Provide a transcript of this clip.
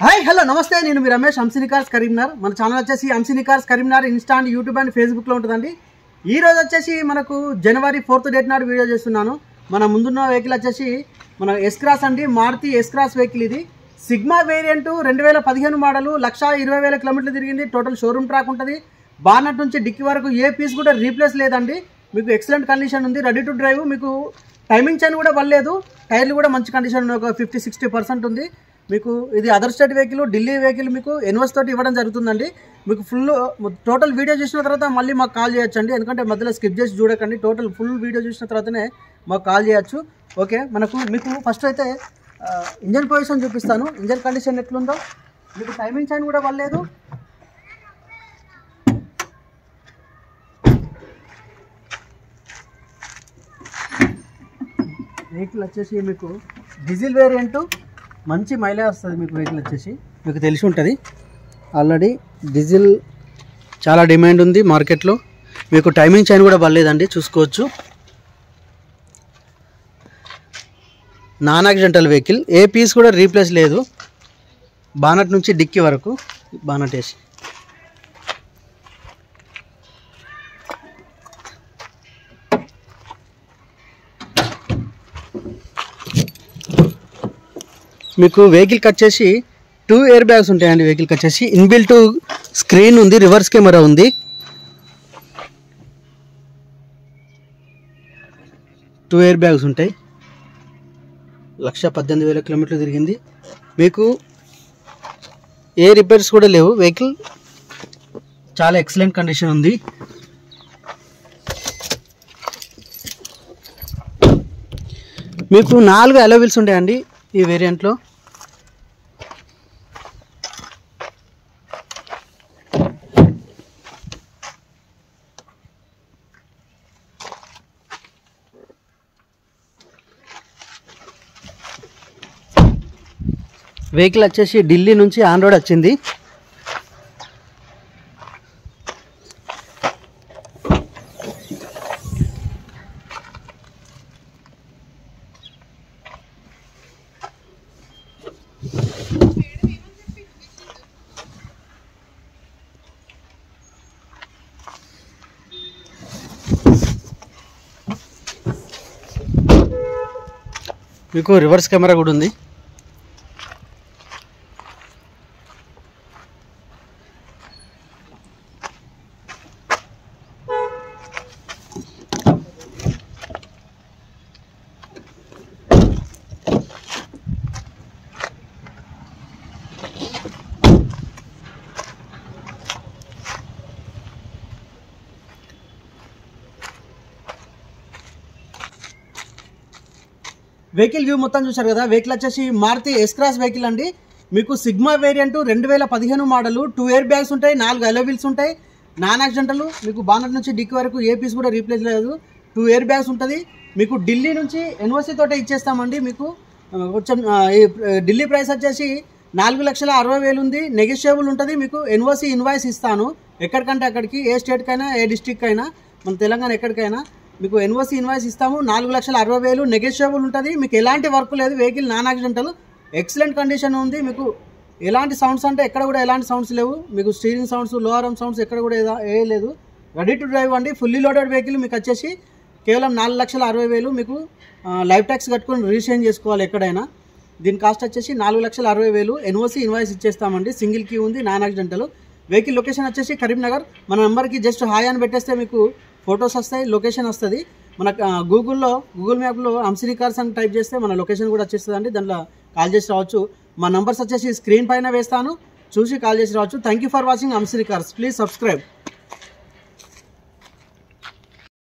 Hi hello నమస్తే, నేను మీ రమేష్, అంశిని కార్స్ కరీంనగర్. మన ఛానల్ వచ్చేసి Amshini Cars Karimnagar insta and YouTube and ఫేస్బుక్లో ఉంటుందండి. ఈ రోజు వచ్చేసి మనకు జనవరి 4th డేట్ నాడు వీడియో చేస్తున్నాను. మన ముందున్న వెహికల్ వచ్చేసి మన ఎస్ క్రాస్ అండి, మారుతి ఎస్ క్రాస్ వెహికల్. ఇది సిగ్మా వేరియంట్ 2015 మోడల్, 1,20,000 కిలోమీటర్లు తిరిగింది. టోటల్ షోరూమ్ ట్రాక్ ఉంటుంది. బానట్ నుంచి డిక్కీ వరకు ఏ పీస్ కూడా రీప్లేస్ లేదండి. మీకు ఎక్సలెంట్ కండిషన్ ఉంది, రెడీ టు డ్రైవ్. మీకు టైమింగ్ చైన్ కూడా పడలేదు. టైర్లు కూడా మంచి కండిషన్, ఒక 50-60% ఉంది. మీకు ఇది other state vehicle, Delhi vehicle మీకు ఎన్ఓఎస్ తోటి ఇవ్వడం జరుగుతుందండి. మీకు ఫుల్ టోటల్ వీడియో చూసిన తర్వాత మళ్ళీ మాకు కాల్ చేయొచ్చండి, ఎందుకంటే మధ్యలో స్కిప్ చేసి చూడకండి. టోటల్ ఫుల్ వీడియో చూసిన తర్వాతనే మాకు కాల్ చేయొచ్చు. ఓకే, మీకు ఫస్ట్ అయితే ఇంజన్ పొజిషన్ చూపిస్తాను. ఇంజన్ కండిషన్ ఎట్లుందో. మీకు టైమింగ్ చైన్ కూడా పడలేదు. వెహికల్ వచ్చేసి మీకు డీజిల్ వేరియంటు, మంచి మైలేజ్ వస్తుంది. మీకు వెహికల్ వచ్చేసి మీకు తెలిసి ఉంటుంది ఆల్రెడీ. డీజిల్ చాలా డిమాండ్ ఉంది మార్కెట్లో. మీకు టైమింగ్ చైన్ కూడా పడలేదండి, చూసుకోవచ్చు. నాన్ యాక్సిడెంటల్ వెహికల్, ఏ పీస్ కూడా రీప్లేస్ లేదు. బానట్ నుంచి డిక్కీ వరకు బానట్ వేసి మీకు వెహికల్కి వచ్చేసి 2 ఎయిర్ బ్యాగ్స్ ఉంటాయండి. వెహికల్కి వచ్చేసి ఇన్బిల్ట్ స్క్రీన్ ఉంది, రివర్స్ కెమెరా ఉంది. 2 ఎయిర్ బ్యాగ్స్ ఉంటాయి. 1,18,000 కిలోమీటర్లు తిరిగింది. మీకు ఏ రిపేర్స్ కూడా లేవు. వెహికల్ చాలా ఎక్సలెంట్ కండిషన్ ఉంది. మీకు 4 అలో వీల్స్ ఉంటాయండి ఈ వేరియంట్లో. వెహికల్ వచ్చేసి ఢిల్లీ నుంచి ఆన్ రోడ్ వచ్చింది. మీకు రివర్స్ కెమెరా కూడా ఉంది. వెహికల్ వ్యూ మొత్తం చూశారు కదా. వెహికల్ వచ్చేసి మారుతి ఎస్ క్రాస్ వెహికల్ అండి. మీకు sigma variant 2015 model, 2 air bags ఉంటాయి, 4 అలో వీల్స్ ఉంటాయి, నాన్ యాక్సిడెంటల్. మీకు బానట్ నుంచి డిక్కీ వరకు ఏ పీస్ కూడా రీప్లేస్ లేదు. 2 ఎయిర్ బ్యాగ్స్ ఉంటుంది. మీకు ఢిల్లీ నుంచి ఎన్ఓసి తోటే ఇచ్చేస్తామండి. మీకు కొంచెం ఢిల్లీ ప్రైస్ వచ్చేసి 4,60,000 ఉంది, నెగోషియబుల్ ఉంటుంది. మీకు ఎన్ఓసి ఇన్వాయిస్ ఇస్తాను, ఎక్కడికంటే అక్కడికి, ఏ స్టేట్కైనా ఏ డిస్ట్రిక్ట్ అయినా, మన తెలంగాణ ఎక్కడికైనా మీకు ఎన్ఓసి ఇన్వాయిస్ ఇస్తాము. 4,60,000 నెగోషియబుల్ ఉంటుంది. మీకు ఎలాంటి వర్క్ లేదు. Vehicle non accidental, excellent condition ఉంది. మీకు ఎలాంటి సౌండ్స్ అంటే ఎక్కడ కూడా ఎలాంటి సౌండ్స్ లేవు. మీకు steering sounds, lower arm sounds ఎక్కడ కూడా ఏ లేదు. రెడీ టు డ్రైవ్ అండి. Fully loaded vehicle. మీకు వచ్చేసి కేవలం 4,60,000. మీకు లైఫ్ ట్యాక్స్ కట్టుకొని రిజిస్ట్రేషన్ చేసుకోవాలి ఎక్కడైనా. దీని కాస్ట్ వచ్చేసి 4,60,000. ఎన్ఓసి ఇన్వాయిస్ ఇచ్చేస్తామండి. సింగిల్ కీ ఉంది, నాన్ యాక్సిడెంటల్. వెహికల్ లొకేషన్ వచ్చేసి కరీంనగర్. మన నెంబర్కి జస్ట్ హాయ్ అని పెట్టేస్తే మీకు ఫొటోస్ వస్తాయి, లొకేషన్ వస్తుంది. మన గూగుల్ మ్యాప్లో అంశిని కార్స్ అని టైప్ చేస్తే మన లొకేషన్ కూడా వచ్చేస్తుంది అండి. దాంట్లో కాల్ చేసి రావచ్చు. మా నంబర్స్ వచ్చేసి స్క్రీన్ పైన వేస్తాను, చూసి కాల్ చేసి రావచ్చు. Thank you for watching Amshini Cars. Please subscribe.